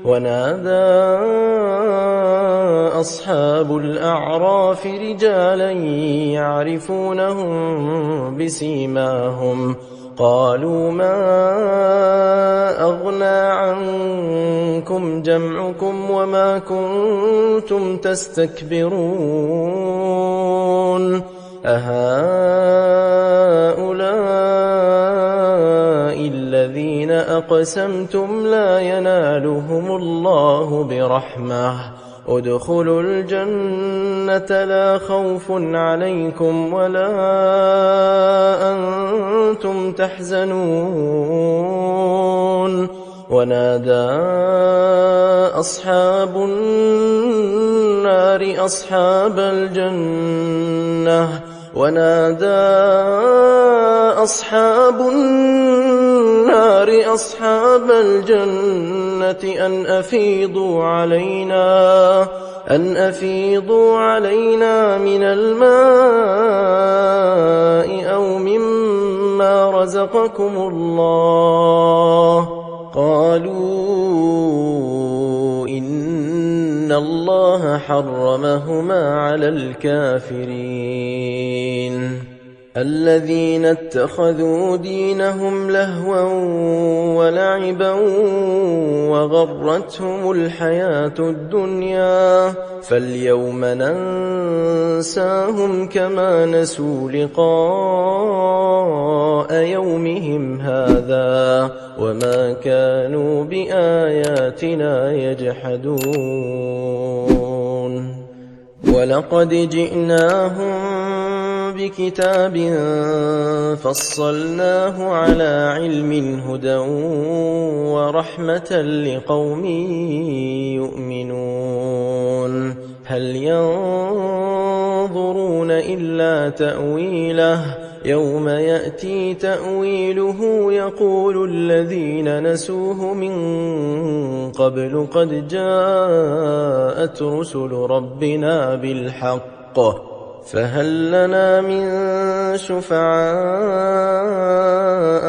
ونادى أصحاب الأعراف رجالا يعرفونهم بسيماهم قالوا ما أغنى عنكم جمعكم وما كنتم تستكبرون أهؤلاء الذين أقسمتم لا ينالهم الله برحمة ادخلوا الجنة لا خوف عليكم ولا أنتم تحزنون ونادى أصحاب النار أصحاب الجنة أن أفيضوا علينا من الماء أو مما رزقكم الله قالوا إن الله حرمهما على الكافرين الذين اتخذوا دينهم لهوا ولعبا وغرتهم الحياة الدنيا فاليوم ننساهم كما نسوا لقاء يومهم هذا وما كانوا بآياتنا يجحدون ولقد جئناهم بكتاب فصلناه على علم هدى ورحمة لقوم يؤمنون هل ينظرون إلا تأويله يوم يأتي تأويله يقول الذين نسوه من قبل قد جاءت رسل ربنا بالحق فهل لنا من شفعاء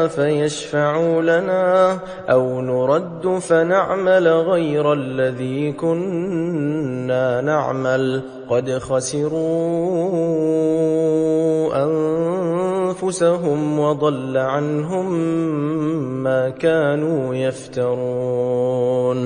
فيشفعوا لنا أو نرد فنعمل غير الذي كنا نعمل قد خسروا أنفسهم وضل عنهم ما كانوا يفترون